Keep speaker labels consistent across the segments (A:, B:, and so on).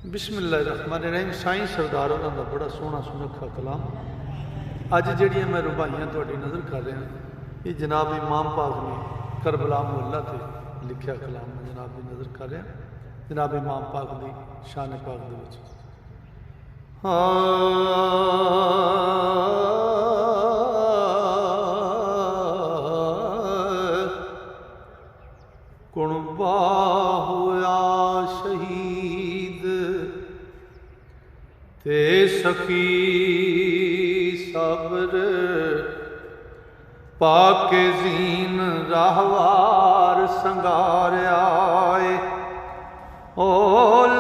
A: बिस्मिल्लाहिर्रहमानिर्रहीम। साईं सरदार उन्हों का बड़ा सोहना सुनखा कलाम अज जड़ियाँ मैं रुबाइयाँ थोड़ी नज़र कर रहा ये जनाब इमाम पाक ने करबला मुहल्ला से लिखा कलाम मैं जनाब की नज़र कर रहा जनाब इमाम पाक की शान पाक दे विच। कुणबा होया शहीद ते सखी सब्र पाके जीन राहवार संगार आए ओ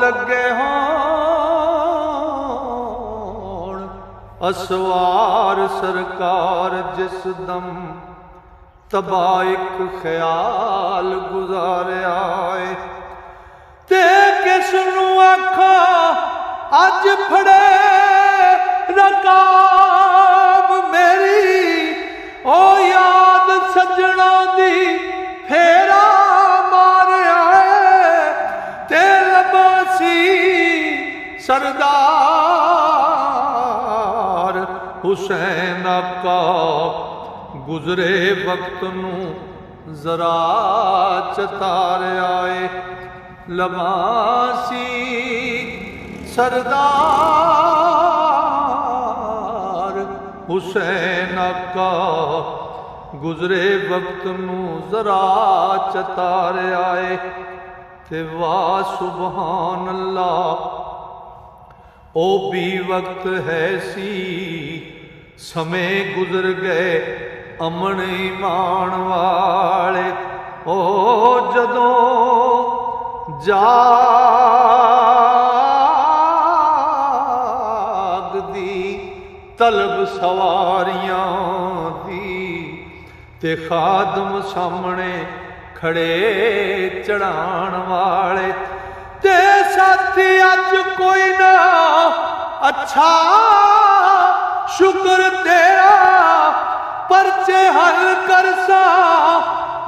A: लगे होण असवार सरकार जिस दम तबाइक ख्याल गुजारे आए ते किसनू आखा अज फड़े रकाब मेरी ओ याद सजना दी फेरा मार आए ते लबासी सरदार हुसैन आका गुजरे वक्त नू जरा चतार आए लबासी सरदार हुसैन आका गुजरे वक्त नू जरा चतार आए ते वाह सुबहान अल्लाह ओ भी वक्त है सी समय गुजर गए अमन ईमान वाले ओ जदों जाग दी तलब सवारियां दी ते खादम सामने खड़े चढ़ाण वाले ते साथी अज कोई ना अच्छा शुक्र तेरा परचे हल करसा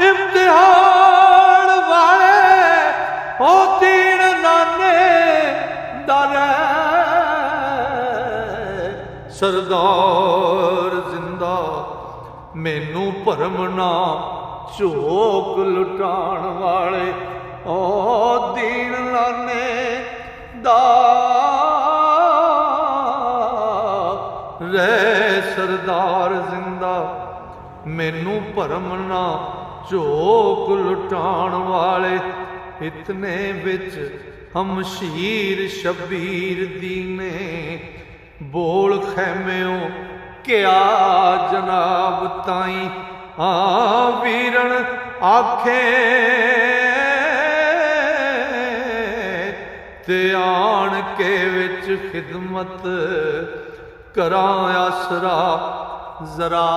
A: इम्तिहान वाले ओ तीन नाने दरे सरदार जिंदा मैनू भरमना झोक लुटाण वाले ओ दीन नाने दा रे सरदार जिंदा मैनू भरमना झोक लुटाण वाले इतने बिच हम शीर शबीर दीने बोल खैम्यों क्या जनाब ताई आ वीरन आखे ते आन के विच खिदमत करा आसरा जरा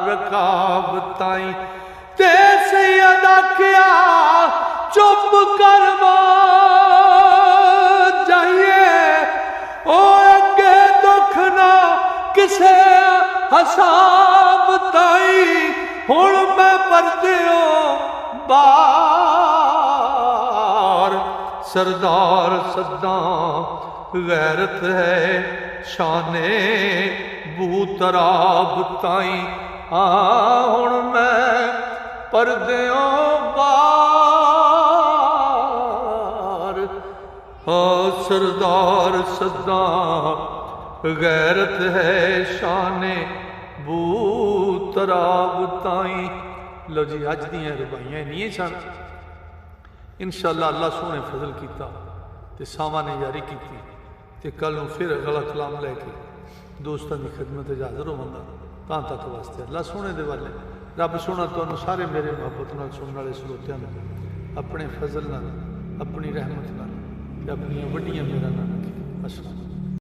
A: रकाब ताई ते सैयद आखिया चुप कर जाइए ओ अगे दुख ना किसे हसाब ताई हुण मैं परदियो बार सरदार सदा गैरत है शाने बूतराब ताई आ हुण मैं परदियों बार सरदार सदा गैरत है शाने बूतराब ताई। लो जी अज दियां रुबाइयां नहीं सन इंशाअल्लाह अल्लाह सोने फजल किया ते सावा ने जारी की ते कल फिर अगला कलाम लैके दोस्तों की खिदमत हाजिर होवांगा तां तक वास्ते अल्लाह सोने दे वाले रब सोना तुहानूं सारे मेरे मुहब्बत नाल सुनने वाले श्रोतियां नूं अपने फजल नाल अपनी रहमत नाल अपनी वड्डियां मेहरां नाल रखे। अस्सलाम।